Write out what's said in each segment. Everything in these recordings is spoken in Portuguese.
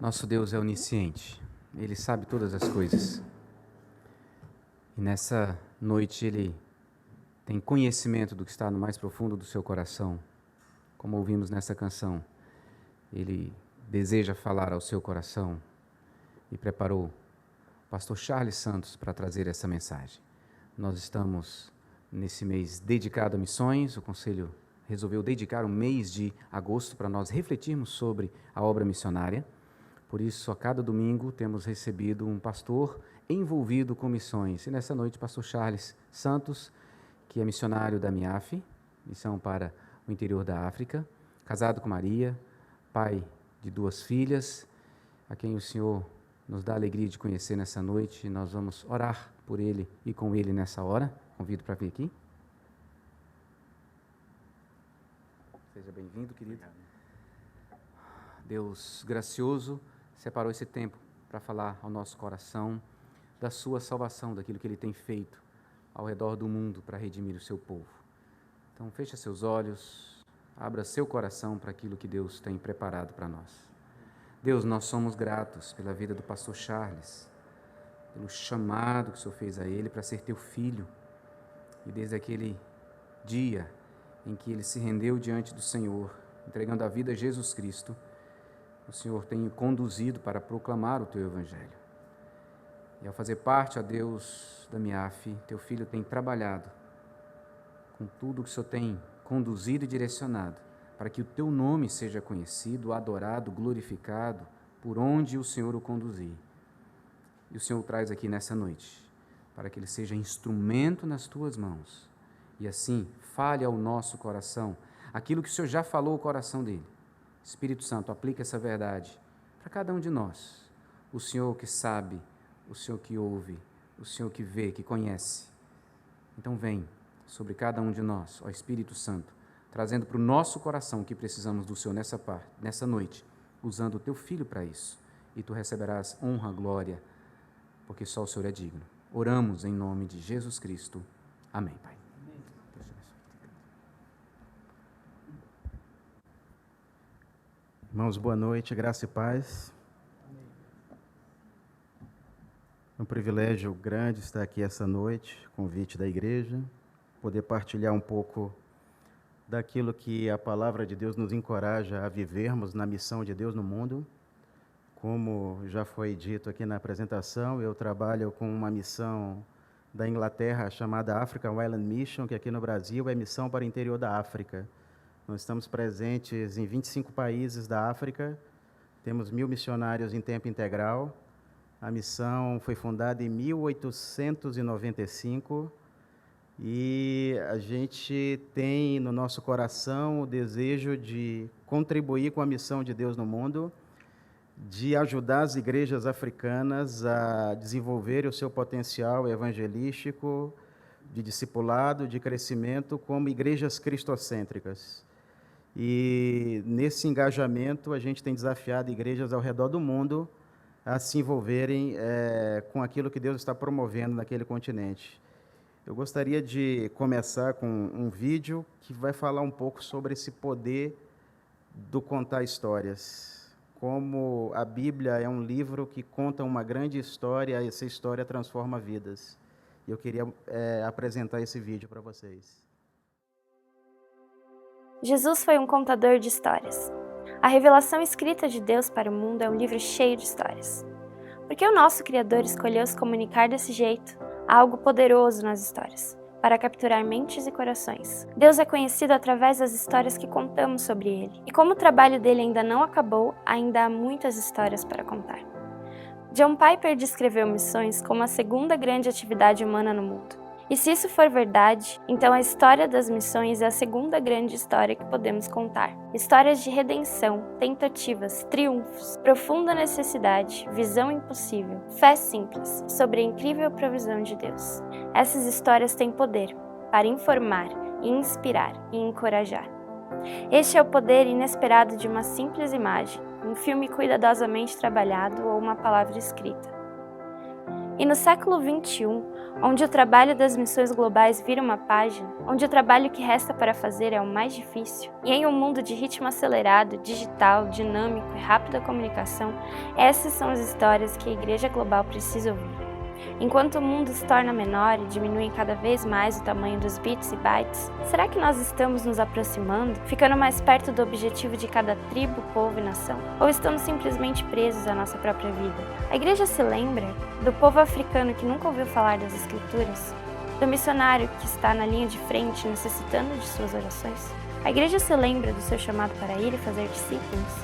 Nosso Deus é onisciente, Ele sabe todas as coisas. E nessa noite Ele tem conhecimento do que está no mais profundo do seu coração. Como ouvimos nessa canção, Ele deseja falar ao seu coração e preparou o pastor Charles Santos para trazer essa mensagem. Nós estamos nesse mês dedicado a missões, o Conselho resolveu dedicar o mês de agosto para nós refletirmos sobre a obra missionária. Por isso, a cada domingo temos recebido um pastor envolvido com missões. E nessa noite, o pastor Charles Santos, que é missionário da MIAF, missão para o interior da África, casado com Maria, pai de 2 filhas, a quem o Senhor nos dá a alegria de conhecer nessa noite. Nós vamos orar por ele e com ele nessa hora. Convido para vir aqui. Seja bem-vindo, querido. Obrigado. Deus gracioso separou esse tempo para falar ao nosso coração da sua salvação, daquilo que Ele tem feito ao redor do mundo para redimir o seu povo. Então, feche seus olhos, abra seu coração para aquilo que Deus tem preparado para nós. Deus, nós somos gratos pela vida do pastor Charles, pelo chamado que o Senhor fez a ele para ser teu filho. E desde aquele dia em que ele se rendeu diante do Senhor, entregando a vida a Jesus Cristo, o Senhor tem o conduzido para proclamar o teu evangelho. E ao fazer parte, ó Deus, da MIAF, teu filho tem trabalhado com tudo que o Senhor tem conduzido e direcionado, para que o teu nome seja conhecido, adorado, glorificado, por onde o Senhor o conduzir. E o Senhor o traz aqui nessa noite, para que ele seja instrumento nas tuas mãos, e assim fale ao nosso coração aquilo que o Senhor já falou ao coração dele. Espírito Santo, aplica essa verdade para cada um de nós. O Senhor que sabe, o Senhor que ouve, o Senhor que vê, que conhece. Então vem sobre cada um de nós, ó Espírito Santo, trazendo para o nosso coração o que precisamos do Senhor nessa noite, usando o teu Filho para isso. E tu receberás honra, glória, porque só o Senhor é digno. Oramos em nome de Jesus Cristo. Amém, Pai. Irmãos, boa noite, graça e paz. É um privilégio grande estar aqui essa noite, convite da igreja, poder partilhar um pouco daquilo que a palavra de Deus nos encoraja a vivermos na missão de Deus no mundo. Como já foi dito aqui na apresentação, eu trabalho com uma missão da Inglaterra chamada African Island Mission, que aqui no Brasil é missão para o interior da África. Nós estamos presentes em 25 países da África, temos 1.000 missionários em tempo integral. A missão foi fundada em 1895 e a gente tem no nosso coração o desejo de contribuir com a missão de Deus no mundo, de ajudar as igrejas africanas a desenvolver o seu potencial evangelístico, de discipulado, de crescimento, como igrejas cristocêntricas. E nesse engajamento a gente tem desafiado igrejas ao redor do mundo a se envolverem com aquilo que Deus está promovendo naquele continente. Eu gostaria de começar com um vídeo que vai falar um pouco sobre esse poder do contar histórias. Como a Bíblia é um livro que conta uma grande história e essa história transforma vidas. Eu queria apresentar esse vídeo para vocês. Jesus foi um contador de histórias. A revelação escrita de Deus para o mundo é um livro cheio de histórias. Porque o nosso Criador escolheu se comunicar desse jeito? Há algo poderoso nas histórias, para capturar mentes e corações. Deus é conhecido através das histórias que contamos sobre Ele. E como o trabalho dele ainda não acabou, ainda há muitas histórias para contar. John Piper descreveu missões como a segunda grande atividade humana no mundo. E se isso for verdade, então a história das missões é a segunda grande história que podemos contar. Histórias de redenção, tentativas, triunfos, profunda necessidade, visão impossível, fé simples, sobre a incrível provisão de Deus. Essas histórias têm poder para informar, inspirar e encorajar. Este é o poder inesperado de uma simples imagem, um filme cuidadosamente trabalhado ou uma palavra escrita. E no século XXI, onde o trabalho das missões globais vira uma página, onde o trabalho que resta para fazer é o mais difícil, e em um mundo de ritmo acelerado, digital, dinâmico e rápida comunicação, essas são as histórias que a Igreja Global precisa ouvir. Enquanto o mundo se torna menor e diminui cada vez mais o tamanho dos bits e bytes, será que nós estamos nos aproximando, ficando mais perto do objetivo de cada tribo, povo e nação? Ou estamos simplesmente presos à nossa própria vida? A Igreja se lembra do povo africano que nunca ouviu falar das Escrituras? Do missionário que está na linha de frente necessitando de suas orações? A Igreja se lembra do seu chamado para ir e fazer discípulos?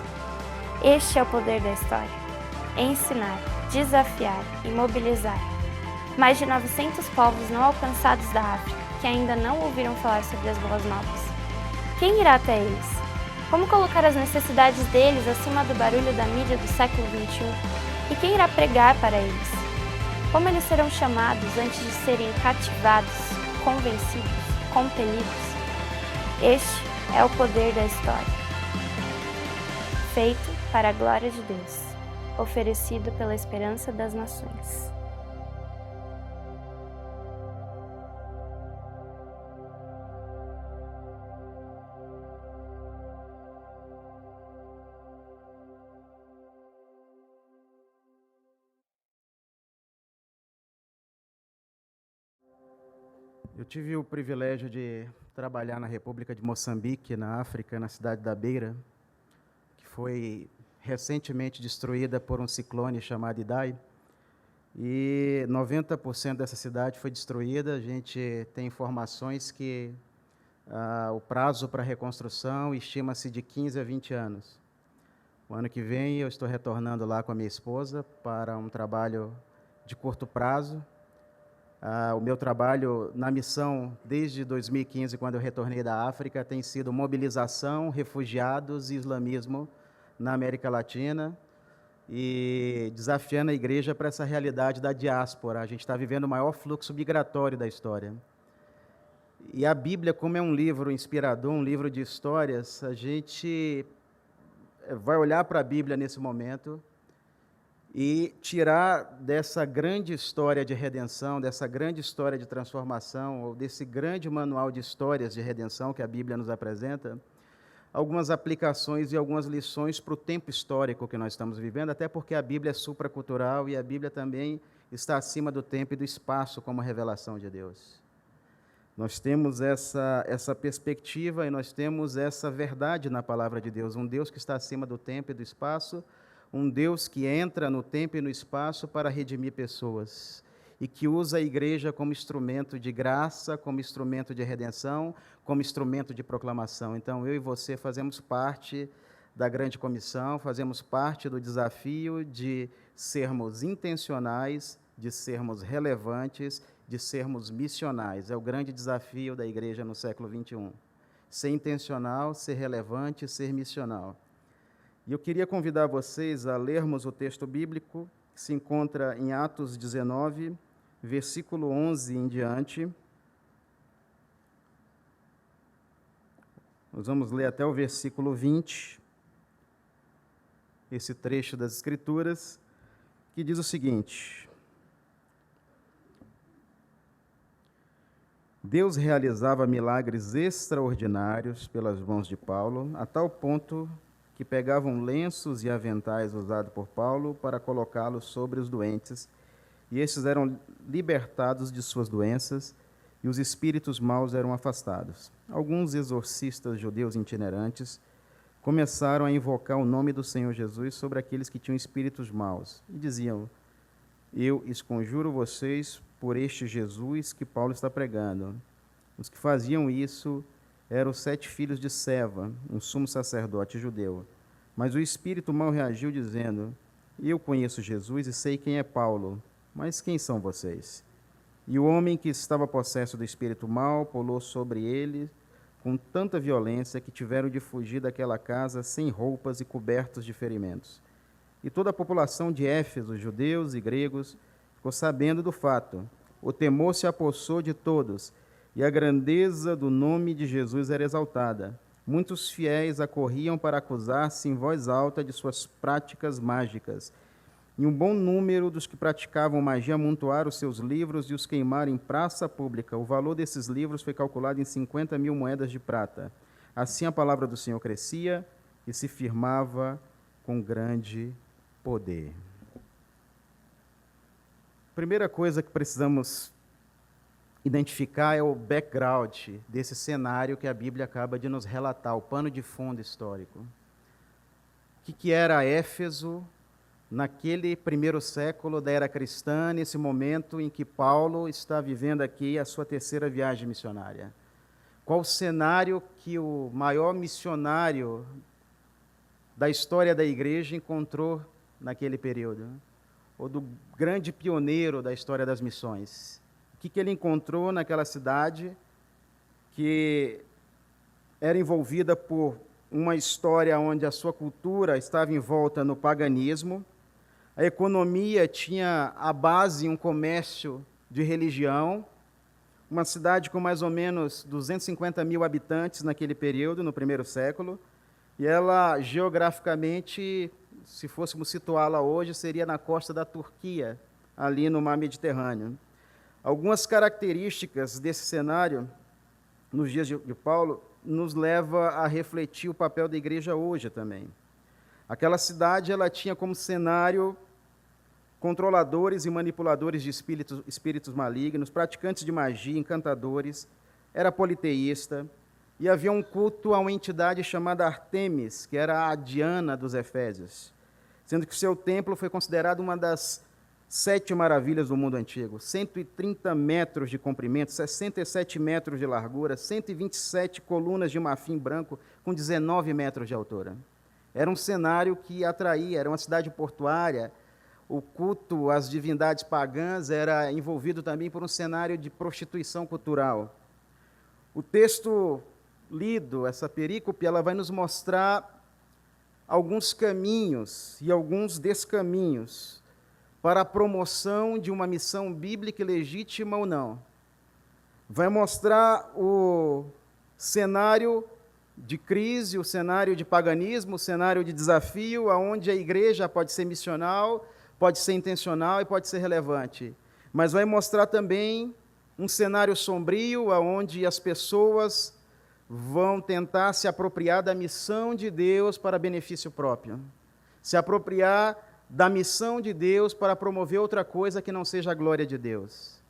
Este é o poder da história. Ensinar, desafiar e mobilizar. Mais de 900 povos não alcançados da África que ainda não ouviram falar sobre as boas novas. Quem irá até eles? Como colocar as necessidades deles acima do barulho da mídia do século XXI? E quem irá pregar para eles? Como eles serão chamados antes de serem cativados, convencidos, compelidos? Este é o poder da história. Feito para a glória de Deus, oferecido pela esperança das nações. Eu tive o privilégio de trabalhar na República de Moçambique, na África, na cidade da Beira, que foi recentemente destruída por um ciclone chamado Idai, e 90% dessa cidade foi destruída. A gente tem informações que o prazo para reconstrução estima-se de 15 a 20 anos. O ano que vem eu estou retornando lá com a minha esposa para um trabalho de curto prazo. O meu trabalho na missão desde 2015, quando eu retornei da África, tem sido mobilização, refugiados e islamismo na América Latina, e desafiando a igreja para essa realidade da diáspora. A gente está vivendo o maior fluxo migratório da história. E a Bíblia, como é um livro inspirador, um livro de histórias, a gente vai olhar para a Bíblia nesse momento e tirar dessa grande história de redenção, dessa grande história de transformação, ou desse grande manual de histórias de redenção que a Bíblia nos apresenta, algumas aplicações e algumas lições para o tempo histórico que nós estamos vivendo, até porque a Bíblia é supracultural e a Bíblia também está acima do tempo e do espaço como revelação de Deus. Nós temos essa perspectiva e nós temos essa verdade na palavra de Deus, um Deus que está acima do tempo e do espaço, um Deus que entra no tempo e no espaço para redimir pessoas e que usa a igreja como instrumento de graça, como instrumento de redenção, como instrumento de proclamação. Então, eu e você fazemos parte da grande comissão, fazemos parte do desafio de sermos intencionais, de sermos relevantes, de sermos missionais. É o grande desafio da igreja no século XXI. Ser intencional, ser relevante, ser missional. E eu queria convidar vocês a lermos o texto bíblico, que se encontra em Atos 19, versículo 11 em diante. Nós vamos ler até o versículo 20, esse trecho das Escrituras, que diz o seguinte: Deus realizava milagres extraordinários pelas mãos de Paulo, a tal ponto que pegavam lenços e aventais usados por Paulo para colocá-los sobre os doentes, e estes eram libertados de suas doenças, e os espíritos maus eram afastados. Alguns exorcistas judeus itinerantes começaram a invocar o nome do Senhor Jesus sobre aqueles que tinham espíritos maus, e diziam: eu esconjuro vocês por este Jesus que Paulo está pregando. Os que faziam isso eram os 7 filhos de Seva, um sumo sacerdote judeu. Mas o espírito mau reagiu, dizendo: eu conheço Jesus e sei quem é Paulo, mas quem são vocês? E o homem que estava possesso do espírito mau pulou sobre ele com tanta violência que tiveram de fugir daquela casa sem roupas e cobertos de ferimentos. E toda a população de Éfeso, judeus e gregos, ficou sabendo do fato. O temor se apossou de todos, e a grandeza do nome de Jesus era exaltada. Muitos fiéis acorriam para acusar-se em voz alta de suas práticas mágicas. E um bom número dos que praticavam magia amontoaram os seus livros e os queimaram em praça pública. O valor desses livros foi calculado em 50.000 moedas de prata. Assim a palavra do Senhor crescia e se firmava com grande poder. Primeira coisa que precisamos identificar é o background desse cenário que a Bíblia acaba de nos relatar, o pano de fundo histórico. O que era Éfeso naquele primeiro século da era cristã, nesse momento em que Paulo está vivendo aqui a sua terceira viagem missionária? Qual o cenário que o maior missionário da história da igreja encontrou naquele período? Ou do grande pioneiro da história das missões? O que ele encontrou naquela cidade que era envolvida por uma história onde a sua cultura estava envolta no paganismo, a economia tinha a base em um comércio de religião, uma cidade com mais ou menos 250.000 habitantes naquele período, no primeiro século, e ela, geograficamente, se fôssemos situá-la hoje, seria na costa da Turquia, ali no mar Mediterrâneo. Algumas características desse cenário, nos dias de Paulo, nos leva a refletir o papel da igreja hoje também. Aquela cidade, ela tinha como cenário controladores e manipuladores de espíritos malignos, praticantes de magia, encantadores, era politeísta, e havia um culto a uma entidade chamada Artemis, que era a Diana dos Efésios, sendo que o seu templo foi considerado uma das 7 maravilhas do mundo antigo, 130 metros de comprimento, 67 metros de largura, 127 colunas de marfim branco, com 19 metros de altura. Era um cenário que atraía, era uma cidade portuária. O culto às divindades pagãs era envolvido também por um cenário de prostituição cultural. O texto lido, essa perícope, ela vai nos mostrar alguns caminhos e alguns descaminhos para a promoção de uma missão bíblica legítima ou não. Vai mostrar o cenário de crise, o cenário de paganismo, o cenário de desafio, onde a igreja pode ser missional, pode ser intencional e pode ser relevante. Mas vai mostrar também um cenário sombrio, onde as pessoas vão tentar se apropriar da missão de Deus para benefício próprio. Se apropriar da missão de Deus para promover outra coisa que não seja a glória de Deus.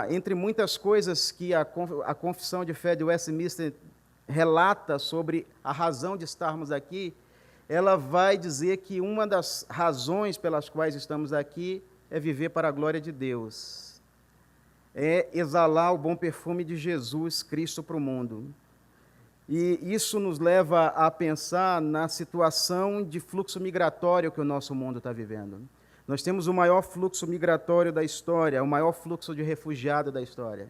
Entre muitas coisas que a Confissão de Fé de Westminster relata sobre a razão de estarmos aqui, ela vai dizer que uma das razões pelas quais estamos aqui é viver para a glória de Deus, é exalar o bom perfume de Jesus Cristo para o mundo. E isso nos leva a pensar na situação de fluxo migratório que o nosso mundo está vivendo. Nós temos o maior fluxo migratório da história, o maior fluxo de refugiado da história.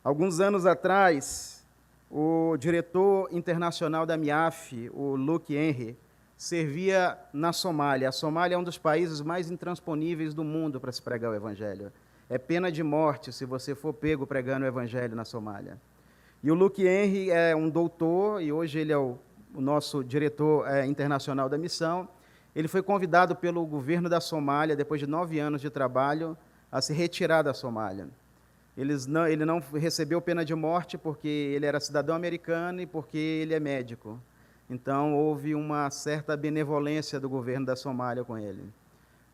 Alguns anos atrás, o diretor internacional da MIAF, o Luke Henry, servia na Somália. A Somália é um dos países mais intransponíveis do mundo para se pregar o Evangelho. É pena de morte se você for pego pregando o Evangelho na Somália. E o Luke Henry é um doutor, e hoje ele é o nosso diretor internacional da missão. Ele foi convidado pelo governo da Somália, depois de 9 anos de trabalho, a se retirar da Somália. Ele não recebeu pena de morte porque ele era cidadão americano e porque ele é médico. Então, houve uma certa benevolência do governo da Somália com ele.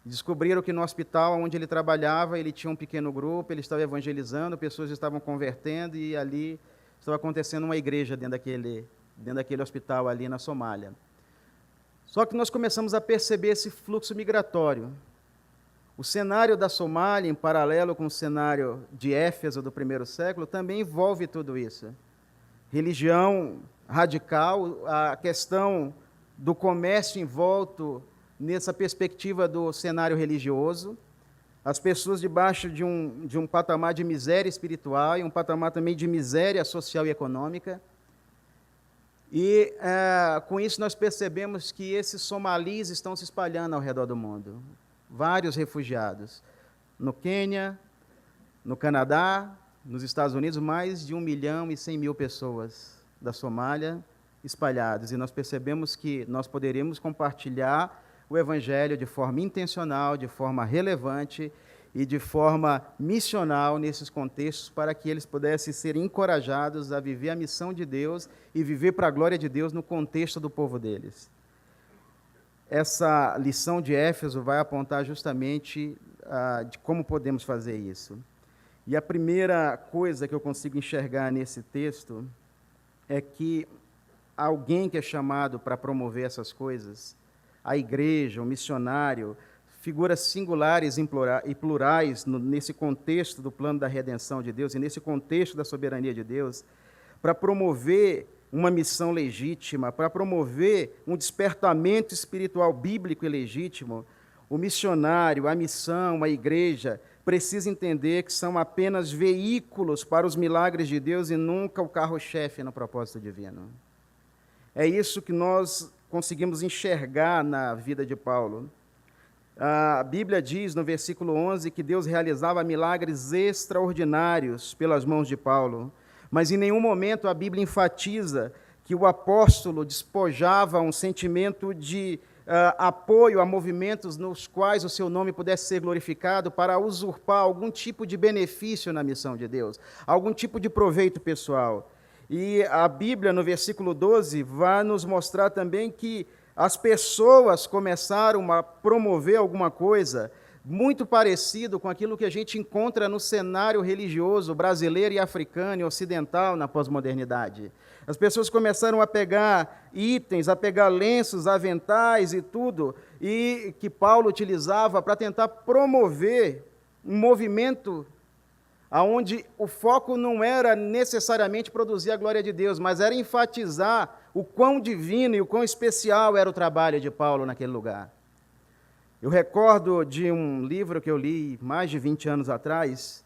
Descobriram que no hospital onde ele trabalhava, ele tinha um pequeno grupo, ele estava evangelizando, pessoas estavam convertendo e ali estava acontecendo uma igreja dentro daquele hospital ali na Somália. Só que nós começamos a perceber esse fluxo migratório. O cenário da Somália, em paralelo com o cenário de Éfeso do primeiro século, também envolve tudo isso. Religião radical, a questão do comércio envolto nessa perspectiva do cenário religioso, as pessoas debaixo de um patamar de miséria espiritual e um patamar também de miséria social e econômica. E com isso nós percebemos que esses somalis estão se espalhando ao redor do mundo. Vários refugiados. No Quênia, no Canadá, nos Estados Unidos, mais de 1.100.000 pessoas da Somália espalhadas. E nós percebemos que nós poderíamos compartilhar o Evangelho de forma intencional, de forma relevante e de forma missional nesses contextos, para que eles pudessem ser encorajados a viver a missão de Deus e viver para a glória de Deus no contexto do povo deles. Essa lição de Éfeso vai apontar justamente de como podemos fazer isso. E a primeira coisa que eu consigo enxergar nesse texto é que alguém que é chamado para promover essas coisas, a igreja, o missionário, figuras singulares e plurais nesse contexto do plano da redenção de Deus e nesse contexto da soberania de Deus, para promover uma missão legítima, para promover um despertamento espiritual bíblico e legítimo, o missionário, a missão, a igreja, precisa entender que são apenas veículos para os milagres de Deus e nunca o carro-chefe no propósito divino. É isso que nós conseguimos enxergar na vida de Paulo. A Bíblia diz no versículo 11 que Deus realizava milagres extraordinários pelas mãos de Paulo, mas em nenhum momento a Bíblia enfatiza que o apóstolo despojava um sentimento de apoio a movimentos nos quais o seu nome pudesse ser glorificado para usurpar algum tipo de benefício na missão de Deus, algum tipo de proveito pessoal. E a Bíblia, no versículo 12, vai nos mostrar também que as pessoas começaram a promover alguma coisa muito parecido com aquilo que a gente encontra no cenário religioso brasileiro e africano e ocidental na pós-modernidade. As pessoas começaram a pegar itens, a pegar lenços, aventais e tudo, e que Paulo utilizava para tentar promover um movimento onde o foco não era necessariamente produzir a glória de Deus, mas era enfatizar o quão divino e o quão especial era o trabalho de Paulo naquele lugar. Eu recordo de um livro que eu li mais de 20 anos atrás,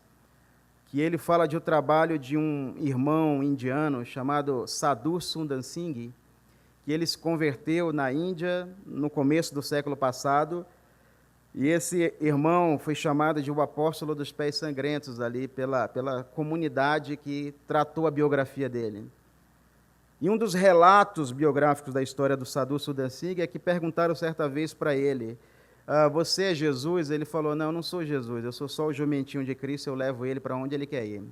que ele fala de um trabalho de um irmão indiano chamado Sadhu Sundar Singh, que ele se converteu na Índia no começo do século passado, e esse irmão foi chamado de o apóstolo dos pés sangrentos ali pela comunidade que tratou a biografia dele. E um dos relatos biográficos da história do Sadhu Sundar Singh é que perguntaram certa vez para ele, você é Jesus? Ele falou, não, eu não sou Jesus, eu sou só o jumentinho de Cristo, eu levo ele para onde ele quer ir.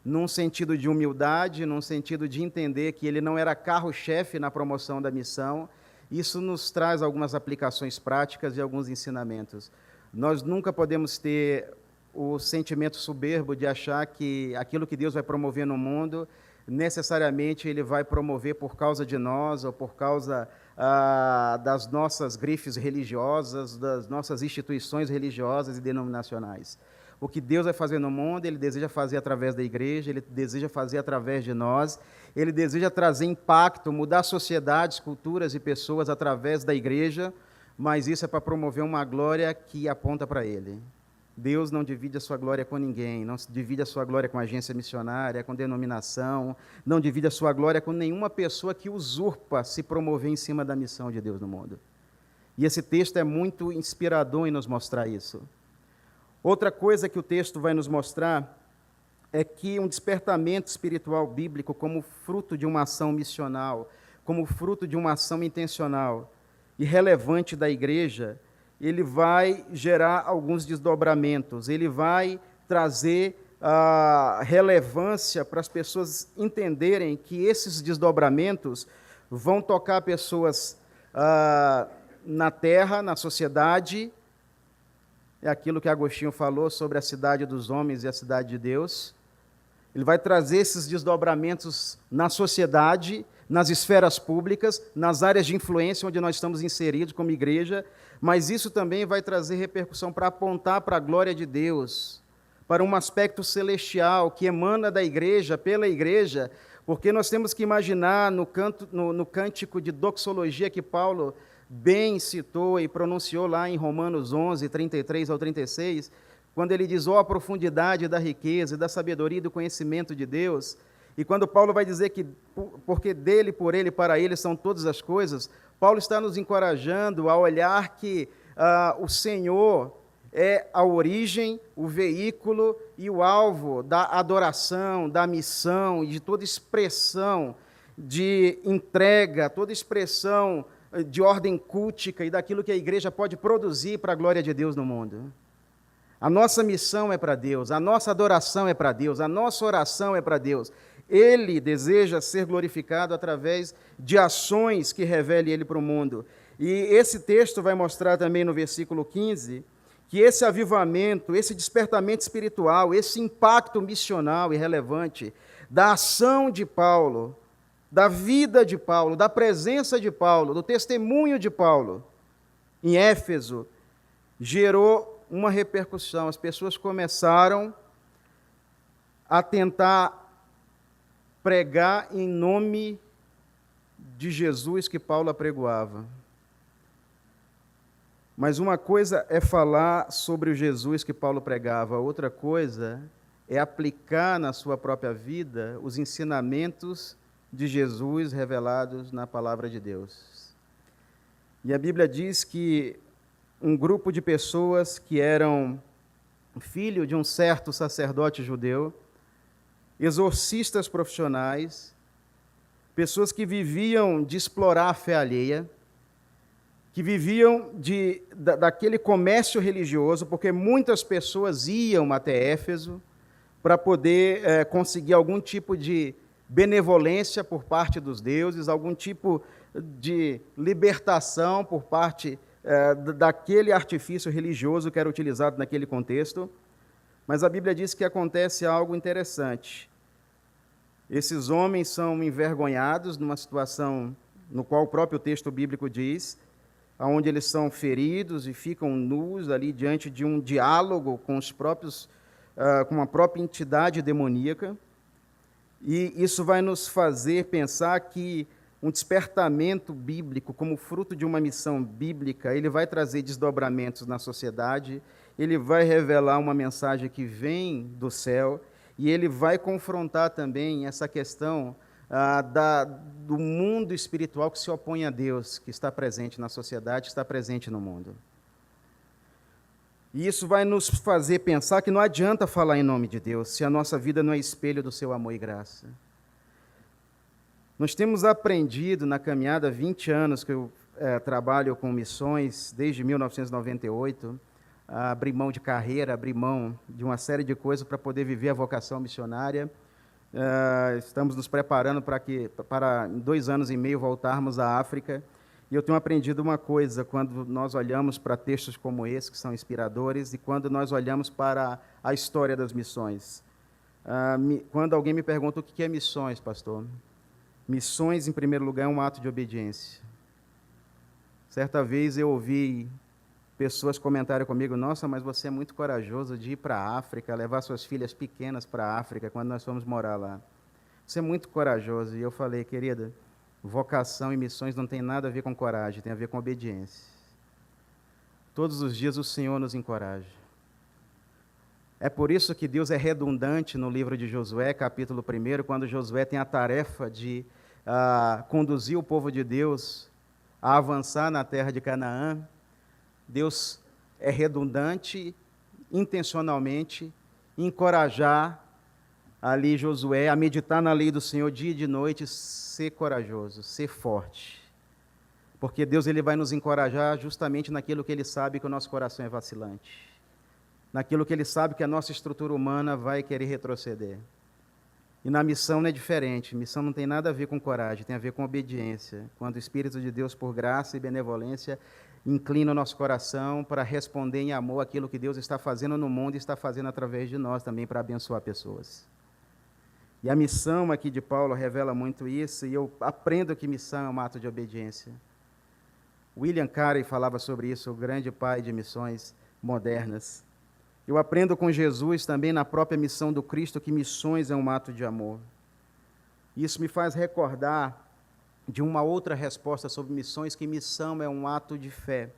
Num sentido de humildade, num sentido de entender que ele não era carro-chefe na promoção da missão, isso nos traz algumas aplicações práticas e alguns ensinamentos. Nós nunca podemos ter o sentimento soberbo de achar que aquilo que Deus vai promover no mundo, necessariamente ele vai promover por causa de nós ou por causa das nossas grifes religiosas, das nossas instituições religiosas e denominacionais. O que Deus vai fazer no mundo, Ele deseja fazer através da igreja, Ele deseja fazer através de nós, Ele deseja trazer impacto, mudar sociedades, culturas e pessoas através da igreja, mas isso é para promover uma glória que aponta para Ele. Deus não divide a sua glória com ninguém, não divide a sua glória com agência missionária, com denominação, não divide a sua glória com nenhuma pessoa que usurpa se promover em cima da missão de Deus no mundo. E esse texto é muito inspirador em nos mostrar isso. Outra coisa que o texto vai nos mostrar é que um despertamento espiritual bíblico como fruto de uma ação missional, como fruto de uma ação intencional e relevante da igreja, ele vai gerar alguns desdobramentos, ele vai trazer relevância para as pessoas entenderem que esses desdobramentos vão tocar pessoas na terra, na sociedade. É aquilo que Agostinho falou sobre a cidade dos homens e a cidade de Deus. Ele vai trazer esses desdobramentos na sociedade, nas esferas públicas, nas áreas de influência onde nós estamos inseridos como igreja, mas isso também vai trazer repercussão para apontar para a glória de Deus, para um aspecto celestial que emana da igreja, pela igreja, porque nós temos que imaginar no cântico de doxologia que Paulo bem citou e pronunciou lá em Romanos 11, 33 ao 36, quando ele diz, a profundidade da riqueza e da sabedoria e do conhecimento de Deus, e quando Paulo vai dizer que, porque dele, por ele, para ele são todas as coisas, Paulo está nos encorajando a olhar que o Senhor é a origem, o veículo e o alvo da adoração, da missão e de toda expressão de entrega, toda expressão de ordem cultica e daquilo que a igreja pode produzir para a glória de Deus no mundo. A nossa missão é para Deus, a nossa adoração é para Deus, a nossa oração é para Deus. Ele deseja ser glorificado através de ações que revele Ele para o mundo. E esse texto vai mostrar também no versículo 15 que esse avivamento, esse despertamento espiritual, esse impacto missional e relevante da ação de Paulo, da vida de Paulo, da presença de Paulo, do testemunho de Paulo em Éfeso, gerou uma repercussão. As pessoas começaram a tentar pregar em nome de Jesus que Paulo apregoava. Mas uma coisa é falar sobre o Jesus que Paulo pregava, outra coisa é aplicar na sua própria vida os ensinamentos de Jesus revelados na palavra de Deus. E a Bíblia diz que um grupo de pessoas que eram filho de um certo sacerdote judeu, exorcistas profissionais, pessoas que viviam de explorar a fé alheia, que viviam daquele comércio religioso, porque muitas pessoas iam até Éfeso para poder conseguir algum tipo de benevolência por parte dos deuses, algum tipo de libertação por parte daquele artifício religioso que era utilizado naquele contexto. Mas a Bíblia diz que acontece algo interessante. Esses homens são envergonhados numa situação no qual o próprio texto bíblico diz, onde eles são feridos e ficam nus ali diante de um diálogo com os próprios, com a própria entidade demoníaca. E isso vai nos fazer pensar que um despertamento bíblico, como fruto de uma missão bíblica, ele vai trazer desdobramentos na sociedade, ele vai revelar uma mensagem que vem do céu, e ele vai confrontar também essa questão do mundo espiritual que se opõe a Deus, que está presente na sociedade, está presente no mundo. E isso vai nos fazer pensar que não adianta falar em nome de Deus, se a nossa vida não é espelho do seu amor e graça. Nós temos aprendido na caminhada, há 20 anos que eu trabalho com missões, desde 1998, a abrir mão de carreira, abrir mão de uma série de coisas para poder viver a vocação missionária. Estamos nos preparando para em 2 anos e meio voltarmos à África. E eu tenho aprendido uma coisa, quando nós olhamos para textos como esse, que são inspiradores, e quando nós olhamos para a história das missões. Quando alguém me pergunta o que é missões, pastor? Missões, em primeiro lugar, é um ato de obediência. Certa vez eu ouvi pessoas comentarem comigo, nossa, mas você é muito corajoso de ir para a África, levar suas filhas pequenas para a África, quando nós fomos morar lá. Você é muito corajoso. E eu falei, querida, vocação e missões não tem nada a ver com coragem, tem a ver com obediência. Todos os dias o Senhor nos encoraja. É por isso que Deus é redundante no livro de Josué, capítulo 1, quando Josué tem a tarefa de conduzir o povo de Deus a avançar na terra de Canaã. Deus é redundante, intencionalmente, encorajar ali Josué a meditar na lei do Senhor dia e de noite, ser corajoso, ser forte. Porque Deus ele vai nos encorajar justamente naquilo que Ele sabe que o nosso coração é vacilante. Naquilo que Ele sabe que a nossa estrutura humana vai querer retroceder. E na missão não é diferente. Missão não tem nada a ver com coragem, tem a ver com obediência. Quando o Espírito de Deus, por graça e benevolência, inclina o nosso coração para responder em amor aquilo que Deus está fazendo no mundo e está fazendo através de nós também para abençoar pessoas. E a missão aqui de Paulo revela muito isso, e eu aprendo que missão é um ato de obediência. William Carey falava sobre isso, o grande pai de missões modernas. Eu aprendo com Jesus também na própria missão do Cristo que missões é um ato de amor. Isso me faz recordar de uma outra resposta sobre missões, que missão é um ato de fé.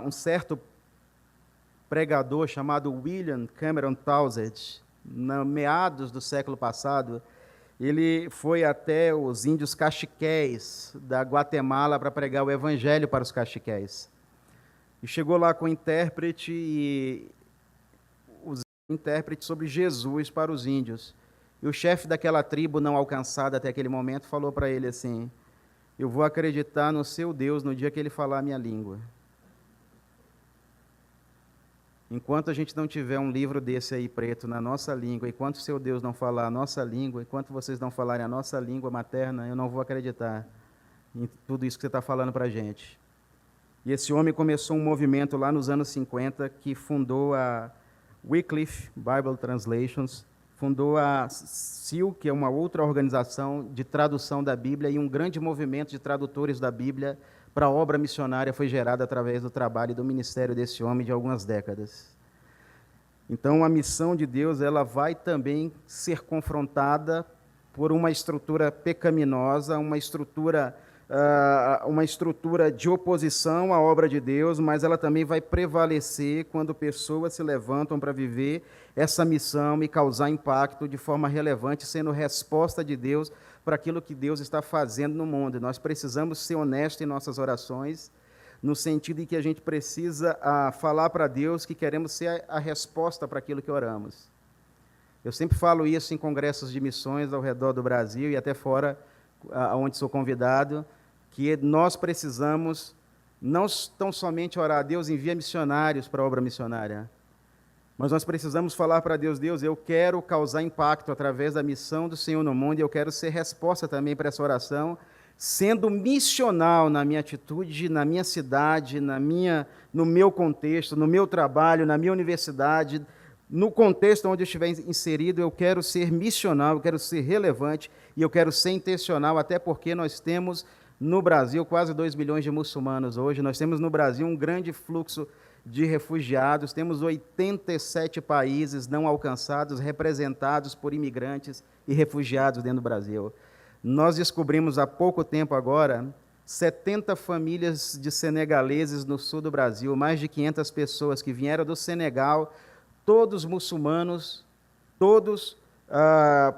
Um certo pregador chamado William Cameron Townsend, no meados do século passado, ele foi até os índios caxiqués da Guatemala para pregar o evangelho para os caxiqués. E chegou lá com o intérprete, e os intérprete sobre Jesus para os índios. E o chefe daquela tribo não alcançada até aquele momento falou para ele assim, eu vou acreditar no seu Deus no dia que ele falar a minha língua. Enquanto a gente não tiver um livro desse aí preto na nossa língua, enquanto o seu Deus não falar a nossa língua, enquanto vocês não falarem a nossa língua materna, eu não vou acreditar em tudo isso que você está falando para a gente. E esse homem começou um movimento lá nos anos 50 que fundou a Wycliffe Bible Translations, fundou a SEAL, que é uma outra organização de tradução da Bíblia, e um grande movimento de tradutores da Bíblia para a obra missionária foi gerado através do trabalho e do ministério desse homem de algumas décadas. Então, a missão de Deus, ela vai também ser confrontada por uma estrutura pecaminosa, uma estrutura de oposição à obra de Deus, mas ela também vai prevalecer quando pessoas se levantam para viver essa missão e causar impacto de forma relevante, sendo resposta de Deus para aquilo que Deus está fazendo no mundo. Nós precisamos ser honestos em nossas orações, no sentido em que a gente precisa falar para Deus que queremos ser a resposta para aquilo que oramos. Eu sempre falo isso em congressos de missões ao redor do Brasil e até fora, onde sou convidado, que nós precisamos não tão somente orar, Deus envia missionários para a obra missionária, mas nós precisamos falar para Deus, Deus, eu quero causar impacto através da missão do Senhor no mundo, e eu quero ser resposta também para essa oração, sendo missional na minha atitude, na minha cidade, no meu contexto, no meu trabalho, na minha universidade, no contexto onde eu estiver inserido, eu quero ser missional, eu quero ser relevante, e eu quero ser intencional, até porque nós temos no Brasil quase 2 milhões de muçulmanos hoje, nós temos no Brasil um grande fluxo de refugiados, temos 87 países não alcançados, representados por imigrantes e refugiados dentro do Brasil. Nós descobrimos há pouco tempo agora 70 famílias de senegaleses no sul do Brasil, mais de 500 pessoas que vieram do Senegal, todos muçulmanos, todos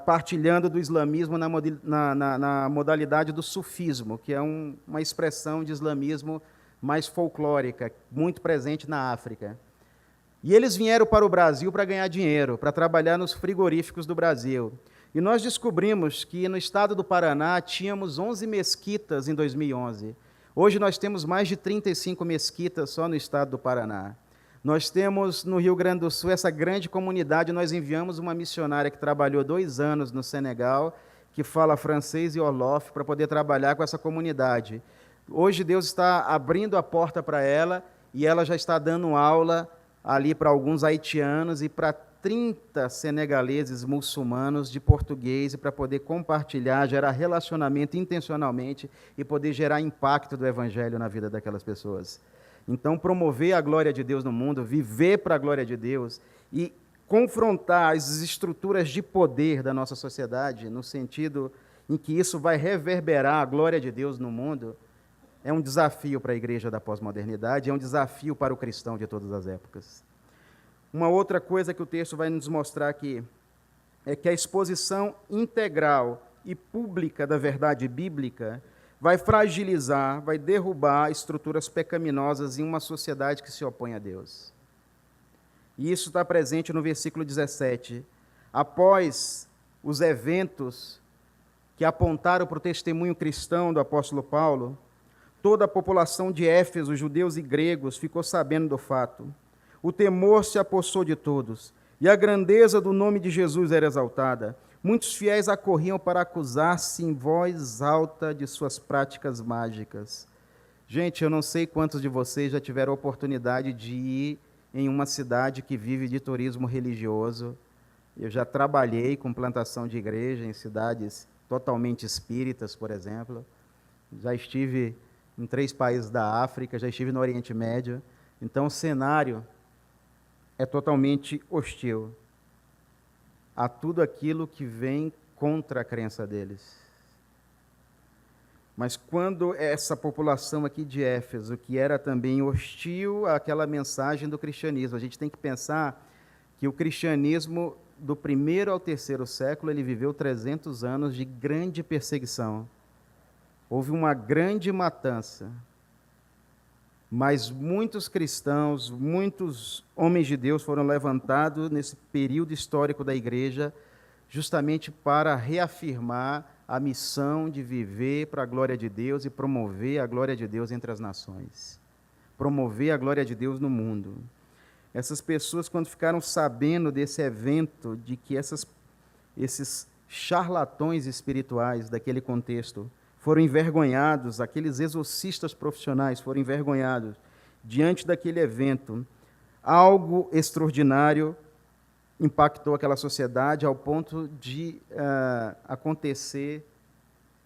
partilhando do islamismo na modalidade do sufismo, que é uma expressão de islamismo mais folclórica, muito presente na África. E eles vieram para o Brasil para ganhar dinheiro, para trabalhar nos frigoríficos do Brasil. E nós descobrimos que no estado do Paraná tínhamos 11 mesquitas em 2011. Hoje nós temos mais de 35 mesquitas só no estado do Paraná. Nós temos no Rio Grande do Sul essa grande comunidade, nós enviamos uma missionária que trabalhou 2 anos no Senegal, que fala francês e Wolof, para poder trabalhar com essa comunidade. Hoje Deus está abrindo a porta para ela e ela já está dando aula ali para alguns haitianos e para 30 senegaleses muçulmanos de português, para poder compartilhar, gerar relacionamento intencionalmente e poder gerar impacto do evangelho na vida daquelas pessoas. Então, promover a glória de Deus no mundo, viver para a glória de Deus e confrontar as estruturas de poder da nossa sociedade, no sentido em que isso vai reverberar a glória de Deus no mundo, é um desafio para a igreja da pós-modernidade, é um desafio para o cristão de todas as épocas. Uma outra coisa que o texto vai nos mostrar aqui é que a exposição integral e pública da verdade bíblica vai fragilizar, vai derrubar estruturas pecaminosas em uma sociedade que se opõe a Deus. E isso está presente no versículo 17. Após os eventos que apontaram para o testemunho cristão do apóstolo Paulo, toda a população de Éfeso, judeus e gregos, ficou sabendo do fato. O temor se apossou de todos, e a grandeza do nome de Jesus era exaltada. Muitos fiéis acorriam para acusar-se em voz alta de suas práticas mágicas. Gente, eu não sei quantos de vocês já tiveram a oportunidade de ir em uma cidade que vive de turismo religioso. Eu já trabalhei com plantação de igreja em cidades totalmente espíritas, por exemplo. Já estive em 3 países da África, já estive no Oriente Médio. Então, o cenário é totalmente hostil a tudo aquilo que vem contra a crença deles. Mas quando essa população aqui de Éfeso, que era também hostil àquela mensagem do cristianismo, a gente tem que pensar que o cristianismo, do 1º ao 3º século, ele viveu 300 anos de grande perseguição. Houve uma grande matança. Mas muitos cristãos, muitos homens de Deus foram levantados nesse período histórico da igreja, justamente para reafirmar a missão de viver para a glória de Deus e promover a glória de Deus entre as nações. Promover a glória de Deus no mundo. Essas pessoas, quando ficaram sabendo desse evento, de que esses charlatões espirituais daquele contexto foram envergonhados, aqueles exorcistas profissionais foram envergonhados diante daquele evento, algo extraordinário impactou aquela sociedade ao ponto de acontecer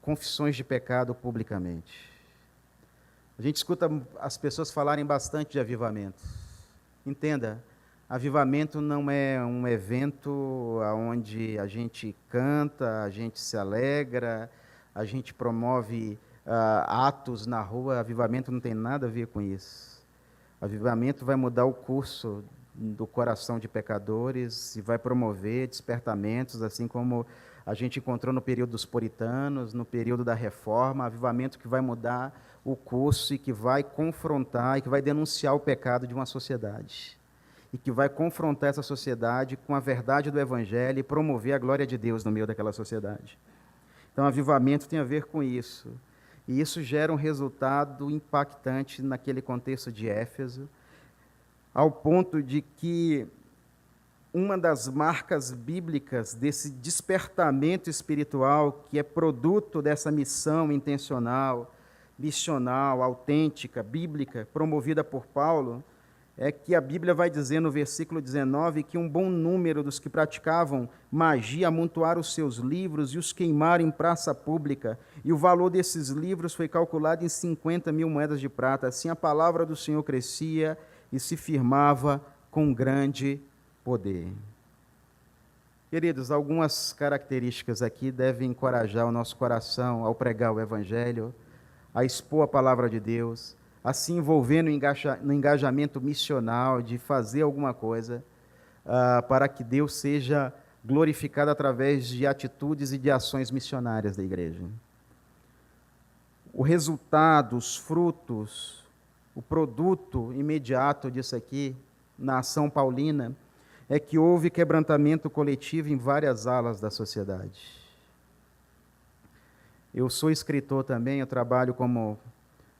confissões de pecado publicamente. A gente escuta as pessoas falarem bastante de avivamento. Entenda, avivamento não é um evento onde a gente canta, a gente se alegra, a gente promove atos na rua. Avivamento não tem nada a ver com isso. Avivamento vai mudar o curso do coração de pecadores e vai promover despertamentos, assim como a gente encontrou no período dos puritanos, no período da reforma. Avivamento que vai mudar o curso e que vai confrontar e que vai denunciar o pecado de uma sociedade e que vai confrontar essa sociedade com a verdade do Evangelho e promover a glória de Deus no meio daquela sociedade. Então, avivamento tem a ver com isso. E isso gera um resultado impactante naquele contexto de Éfeso, ao ponto de que uma das marcas bíblicas desse despertamento espiritual, que é produto dessa missão intencional, missional, autêntica, bíblica, promovida por Paulo, é que a Bíblia vai dizer no versículo 19 que um bom número dos que praticavam magia amontoaram os seus livros e os queimaram em praça pública, e o valor desses livros foi calculado em 50.000 moedas de prata. Assim a palavra do Senhor crescia e se firmava com grande poder. Queridos, algumas características aqui devem encorajar o nosso coração ao pregar o Evangelho, a expor a palavra de Deus, a se envolver no engajamento missional, de fazer alguma coisa para que Deus seja glorificado através de atitudes e de ações missionárias da igreja. O resultado, os frutos, o produto imediato disso aqui, na ação paulina, é que houve quebrantamento coletivo em várias alas da sociedade. Eu sou escritor também, eu trabalho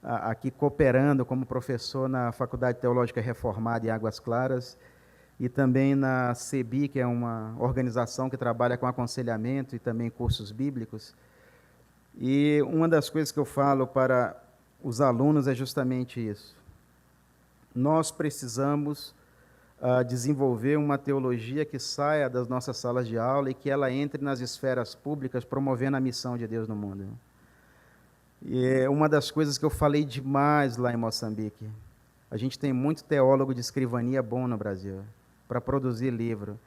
aqui cooperando como professor na Faculdade Teológica Reformada em Águas Claras e também na CEBI, que é uma organização que trabalha com aconselhamento e também cursos bíblicos. E uma das coisas que eu falo para os alunos é justamente isso. Nós precisamos desenvolver uma teologia que saia das nossas salas de aula e que ela entre nas esferas públicas, promovendo a missão de Deus no mundo. E é uma das coisas que eu falei demais lá em Moçambique. A gente tem muito teólogo de escrivania bom no Brasil, para produzir livro.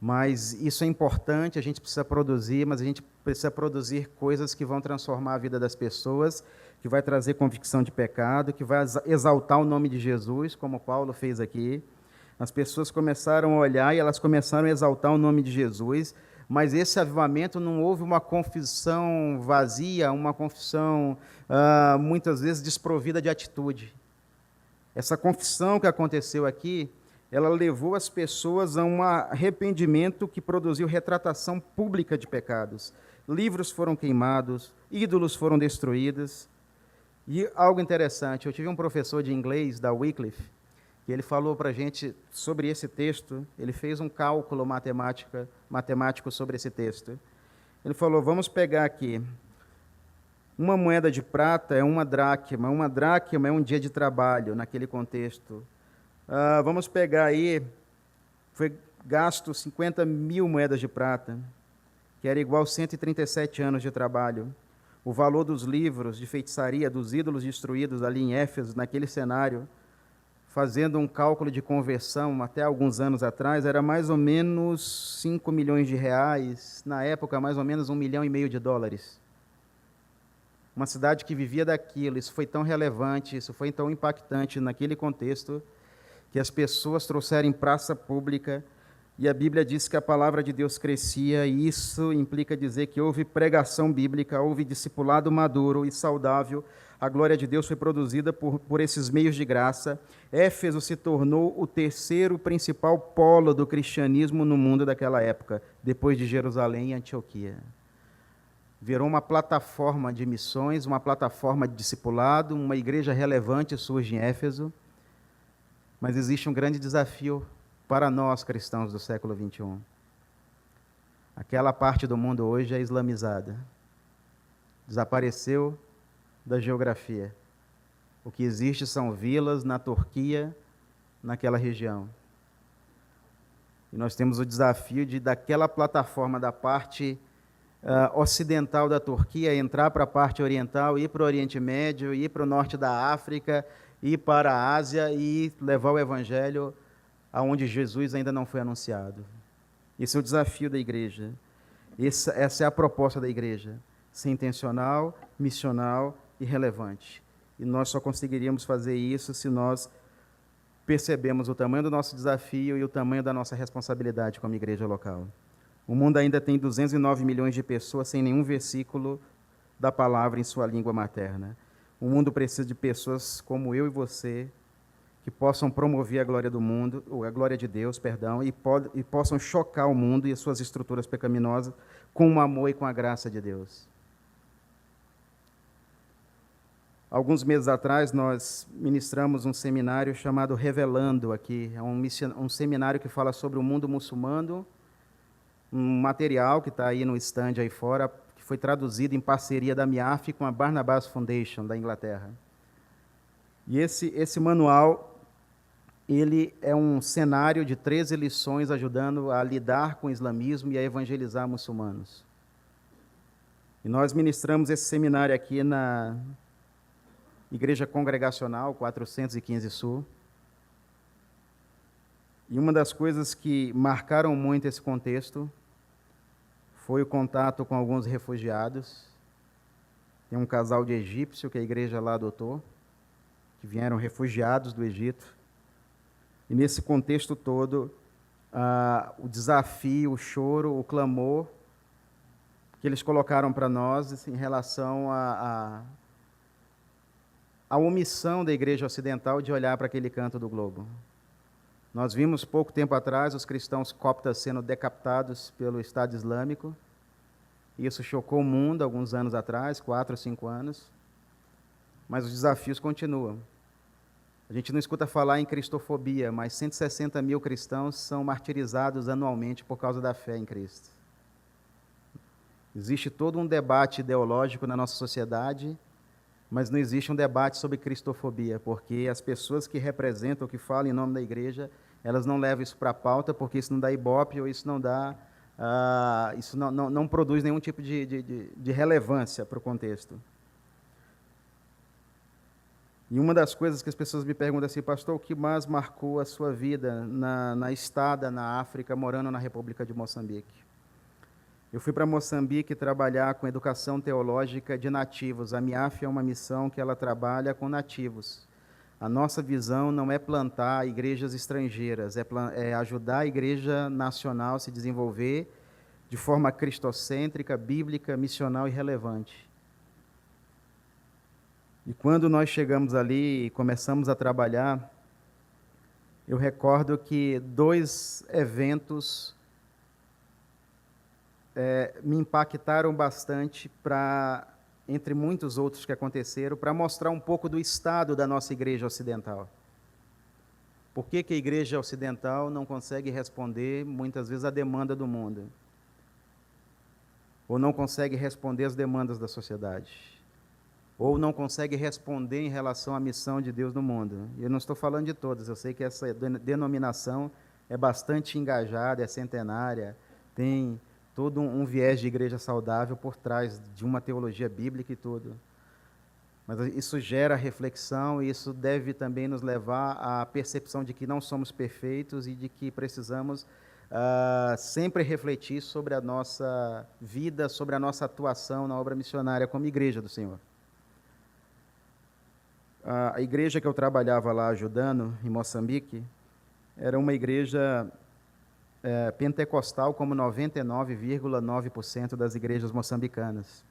Mas isso é importante, a gente precisa produzir, mas a gente precisa produzir coisas que vão transformar a vida das pessoas, que vai trazer convicção de pecado, que vai exaltar o nome de Jesus, como Paulo fez aqui. As pessoas começaram a olhar e elas começaram a exaltar o nome de Jesus, mas esse avivamento não houve uma confissão vazia, uma confissão muitas vezes desprovida de atitude. Essa confissão que aconteceu aqui, ela levou as pessoas a um arrependimento que produziu retratação pública de pecados. Livros foram queimados, ídolos foram destruídos. E algo interessante, eu tive um professor de inglês da Wycliffe, que ele falou para a gente sobre esse texto, ele fez um cálculo matemático sobre esse texto. Ele falou, vamos pegar aqui, uma moeda de prata é uma dracma é um dia de trabalho naquele contexto. Vamos pegar aí, foi gasto 50.000 moedas de prata, que era igual a 137 anos de trabalho. O valor dos livros de feitiçaria, dos ídolos destruídos ali em Éfeso, naquele cenário, fazendo um cálculo de conversão até alguns anos atrás, era mais ou menos 5 milhões de reais, na época mais ou menos 1,5 milhão de dólares. Uma cidade que vivia daquilo, isso foi tão relevante, isso foi tão impactante naquele contexto, que as pessoas trouxeram em praça pública, e a Bíblia diz que a palavra de Deus crescia, e isso implica dizer que houve pregação bíblica, houve discipulado maduro e saudável, a glória de Deus foi produzida por esses meios de graça. Éfeso se tornou o terceiro principal polo do cristianismo no mundo daquela época, depois de Jerusalém e Antioquia. virou uma plataforma de missões, uma plataforma de discipulado, uma igreja relevante surge em Éfeso, mas existe um grande desafio para nós cristãos do século XXI. Aquela parte do mundo hoje é islamizada, desapareceu da geografia. O que existe são vilas na Turquia, naquela região. E nós temos o desafio de, daquela plataforma da parte ocidental da Turquia, entrar para a parte oriental, ir para o Oriente Médio, ir para o norte da África, ir para a Ásia e levar o Evangelho aonde Jesus ainda não foi anunciado. Esse é o desafio da igreja. Essa é a proposta da igreja. Ser intencional, missional e relevante. E nós só conseguiríamos fazer isso se nós percebemos o tamanho do nosso desafio e o tamanho da nossa responsabilidade como igreja local. O mundo ainda tem 209 milhões de pessoas sem nenhum versículo da palavra em sua língua materna. O mundo precisa de pessoas como eu e você, que possam promover a glória do mundo, ou a glória de Deus, perdão, e possam chocar o mundo e as suas estruturas pecaminosas com o amor e com a graça de Deus. Alguns meses atrás, nós ministramos um seminário chamado Revelando aqui. É um seminário que fala sobre o mundo muçulmano, um material que está aí no stand aí fora, que foi traduzido em parceria da MIAF com a Barnabas Foundation, da Inglaterra. E esse manual, ele é um cenário de 13 lições ajudando a lidar com o islamismo e a evangelizar muçulmanos. E nós ministramos esse seminário aqui na Igreja Congregacional 415 Sul. E uma das coisas que marcaram muito esse contexto foi o contato com alguns refugiados. Tem um casal de egípcio que a igreja lá adotou, que vieram refugiados do Egito. E nesse contexto todo, o desafio, o choro, o clamor que eles colocaram para nós em relação à omissão da igreja ocidental de olhar para aquele canto do globo. Nós vimos pouco tempo atrás os cristãos coptas sendo decapitados pelo Estado Islâmico. Isso chocou o mundo alguns anos atrás, 4 ou 5 anos. Mas os desafios continuam. A gente não escuta falar em cristofobia, mas 160 mil cristãos são martirizados anualmente por causa da fé em Cristo. Existe todo um debate ideológico na nossa sociedade, mas não existe um debate sobre cristofobia, porque as pessoas que representam, que falam em nome da igreja, elas não levam isso para a pauta, porque isso não dá ibope ou isso não dá, isso não produz nenhum tipo de relevância para o contexto. E uma das coisas que as pessoas me perguntam assim, pastor, o que mais marcou a sua vida na estada na África, morando na República de Moçambique? Eu fui para Moçambique trabalhar com educação teológica de nativos. A MIAF é uma missão que ela trabalha com nativos. A nossa visão não é plantar igrejas estrangeiras, é ajudar a igreja nacional a se desenvolver de forma cristocêntrica, bíblica, missional e relevante. E quando nós chegamos ali e começamos a trabalhar, eu recordo que 2 eventos me impactaram bastante, entre muitos outros que aconteceram, para mostrar um pouco do estado da nossa igreja ocidental. Por que a igreja ocidental não consegue responder, muitas vezes, à demanda do mundo? Ou não consegue responder às demandas da sociedade? Ou não consegue responder em relação à missão de Deus no mundo? Eu não estou falando de todas, eu sei que essa denominação é bastante engajada, é centenária, tem todo um viés de igreja saudável por trás de uma teologia bíblica e tudo. Mas isso gera reflexão e isso deve também nos levar à percepção de que não somos perfeitos e de que precisamos sempre refletir sobre a nossa vida, sobre a nossa atuação na obra missionária como igreja do Senhor. A igreja que eu trabalhava lá ajudando, em Moçambique, era uma igreja pentecostal como 99,9% das igrejas moçambicanas.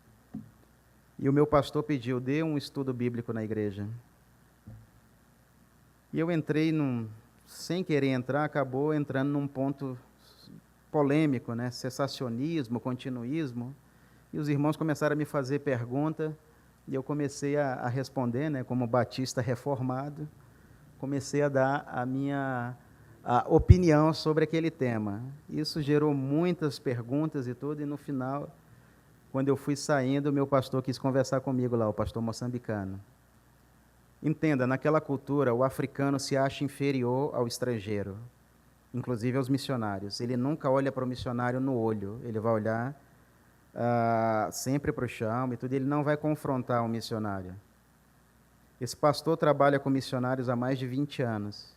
E o meu pastor pediu, dê um estudo bíblico na igreja. E eu entrei sem querer entrar, acabou entrando num ponto polêmico, né? Cessacionismo, continuismo. E os irmãos começaram a me fazer pergunta, e eu comecei a responder, né, como batista reformado, comecei a dar a minha opinião sobre aquele tema. Isso gerou muitas perguntas e tudo, e no final, quando eu fui saindo, o meu pastor quis conversar comigo lá, o pastor moçambicano. Entenda, naquela cultura, o africano se acha inferior ao estrangeiro, inclusive aos missionários. Ele nunca olha para o missionário no olho, ele vai olhar sempre para o chão e tudo, ele não vai confrontar o missionário. Esse pastor trabalha com missionários há mais de 20 anos.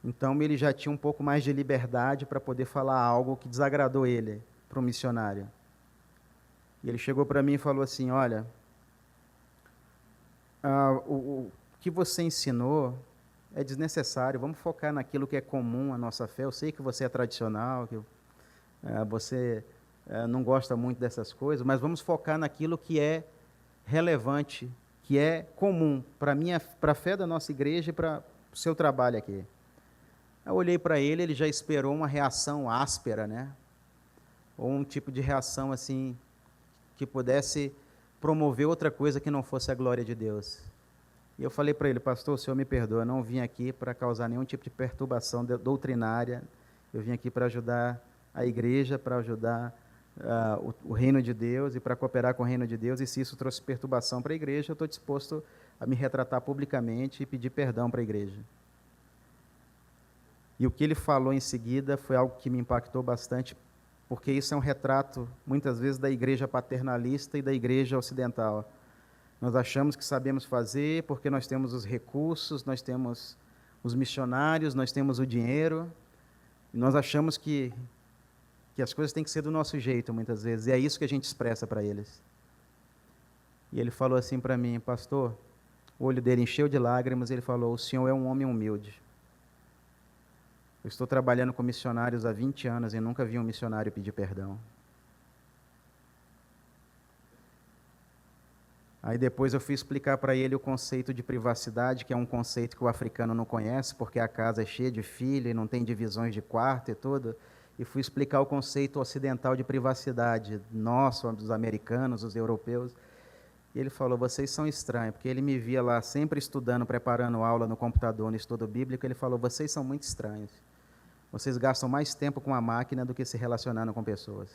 Então, ele já tinha um pouco mais de liberdade para poder falar algo que desagradou ele para o missionário. E ele chegou para mim e falou assim, olha, o que você ensinou é desnecessário, vamos focar naquilo que é comum à nossa fé. Eu sei que você é tradicional, que você não gosta muito dessas coisas, mas vamos focar naquilo que é relevante, que é comum para a fé da nossa igreja e para o seu trabalho aqui. Eu olhei para ele, ele já esperou uma reação áspera, né? Ou um tipo de reação assim, que pudesse promover outra coisa que não fosse a glória de Deus. E eu falei para ele, pastor, o senhor me perdoa, eu não vim aqui para causar nenhum tipo de perturbação doutrinária, eu vim aqui para ajudar a igreja, para ajudar o reino de Deus e para cooperar com o reino de Deus, e se isso trouxe perturbação para a igreja, eu estou disposto a me retratar publicamente e pedir perdão para a igreja. E o que ele falou em seguida foi algo que me impactou bastante, porque isso é um retrato, muitas vezes, da igreja paternalista e da igreja ocidental. Nós achamos que sabemos fazer porque nós temos os recursos, nós temos os missionários, nós temos o dinheiro, e nós achamos que as coisas têm que ser do nosso jeito, muitas vezes, e é isso que a gente expressa para eles. E ele falou assim para mim, pastor, o olho dele encheu de lágrimas, e ele falou, o senhor é um homem humilde. Eu estou trabalhando com missionários há 20 anos e nunca vi um missionário pedir perdão. Aí depois eu fui explicar para ele o conceito de privacidade, que é um conceito que o africano não conhece, porque a casa é cheia de filho e não tem divisões de quarto e tudo. E fui explicar o conceito ocidental de privacidade, nosso, dos americanos, dos europeus. E ele falou, vocês são estranhos, porque ele me via lá sempre estudando, preparando aula no computador, no estudo bíblico. Ele falou, vocês são muito estranhos. Vocês gastam mais tempo com a máquina do que se relacionando com pessoas.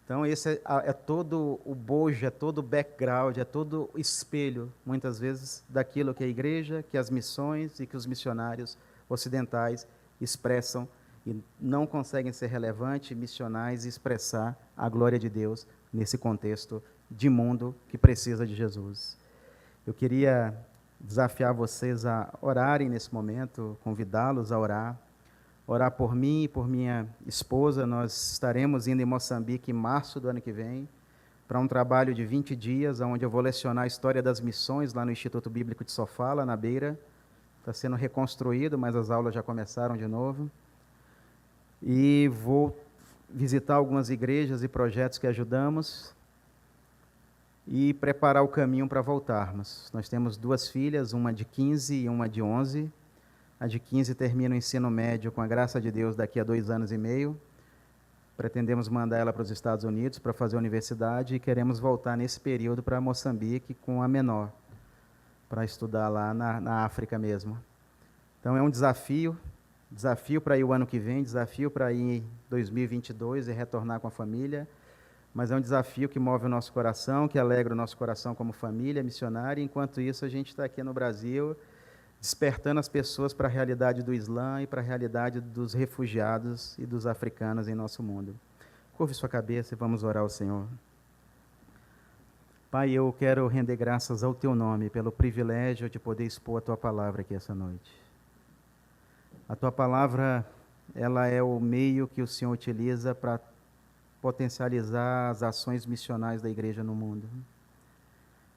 Então, esse é todo o bojo, é todo o background, é todo o espelho, muitas vezes, daquilo que a igreja, que as missões e que os missionários ocidentais expressam e não conseguem ser relevantes, missionais e expressar a glória de Deus nesse contexto de mundo que precisa de Jesus. Eu queria desafiar vocês a orarem nesse momento, convidá-los a orar por mim e por minha esposa. Nós estaremos indo em Moçambique em março do ano que vem, para um trabalho de 20 dias, onde eu vou lecionar a história das missões lá no Instituto Bíblico de Sofala, na Beira. Está sendo reconstruído, mas as aulas já começaram de novo. E vou visitar algumas igrejas e projetos que ajudamos e preparar o caminho para voltarmos. Nós temos 2 filhas, uma de 15 e uma de 11. A de 15 termina o ensino médio, com a graça de Deus, daqui a 2 anos e meio. Pretendemos mandar ela para os Estados Unidos para fazer a universidade e queremos voltar nesse período para Moçambique com a menor, para estudar lá na África mesmo. Então é um desafio para ir o ano que vem, desafio para ir em 2022 e retornar com a família, mas é um desafio que move o nosso coração, que alegra o nosso coração como família missionária. Enquanto isso, a gente está aqui no Brasil, despertando as pessoas para a realidade do Islã e para a realidade dos refugiados e dos africanos em nosso mundo. Curve sua cabeça e vamos orar ao Senhor. Pai, eu quero render graças ao Teu nome pelo privilégio de poder expor a Tua palavra aqui essa noite. A Tua palavra, ela é o meio que o Senhor utiliza para potencializar as ações missionais da igreja no mundo.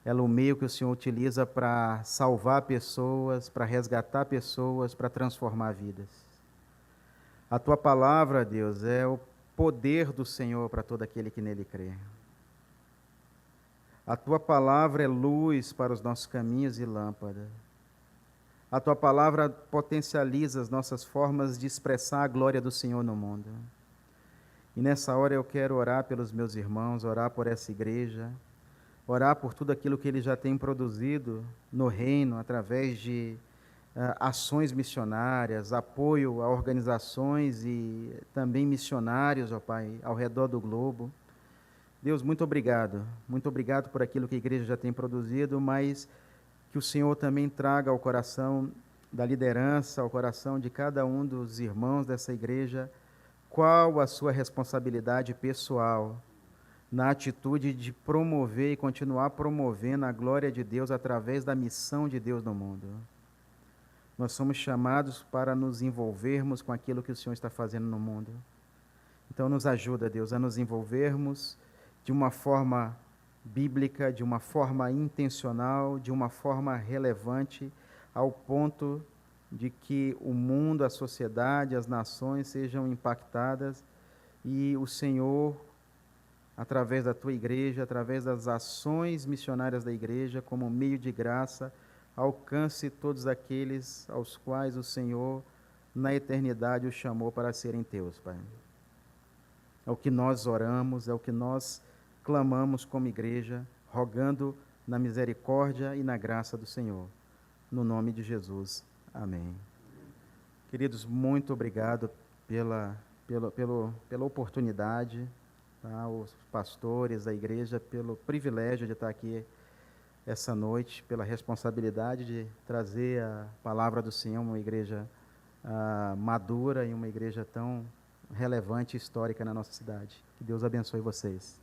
Ela é o meio que o Senhor utiliza para salvar pessoas, para resgatar pessoas, para transformar vidas. A Tua palavra, Deus, é o poder do Senhor para todo aquele que nele crê. A Tua palavra é luz para os nossos caminhos e lâmpada. A Tua palavra potencializa as nossas formas de expressar a glória do Senhor no mundo. E E nessa hora eu quero orar pelos meus irmãos, orar por essa igreja, orar por tudo aquilo que eles já têm produzido no reino, através de ações missionárias, apoio a organizações e também missionários, ó Pai, ao redor do globo. Deus, muito obrigado por aquilo que a igreja já tem produzido, mas que o Senhor também traga ao coração da liderança, ao coração de cada um dos irmãos dessa igreja, qual a sua responsabilidade pessoal na atitude de promover e continuar promovendo a glória de Deus através da missão de Deus no mundo. Nós somos chamados para nos envolvermos com aquilo que o Senhor está fazendo no mundo. Então nos ajuda, Deus, a nos envolvermos de uma forma bíblica, de uma forma intencional, de uma forma relevante, ao ponto de que o mundo, a sociedade, as nações sejam impactadas e o Senhor, através da tua igreja, através das ações missionárias da igreja, como meio de graça, alcance todos aqueles aos quais o Senhor, na eternidade, os chamou para serem teus, Pai. É o que nós oramos, é o que nós clamamos como igreja, rogando na misericórdia e na graça do Senhor. No nome de Jesus. Amém. Queridos, muito obrigado pela oportunidade, tá? Os pastores da igreja, pelo privilégio de estar aqui essa noite, pela responsabilidade de trazer a palavra do Senhor, uma igreja madura e uma igreja tão relevante e histórica na nossa cidade. Que Deus abençoe vocês.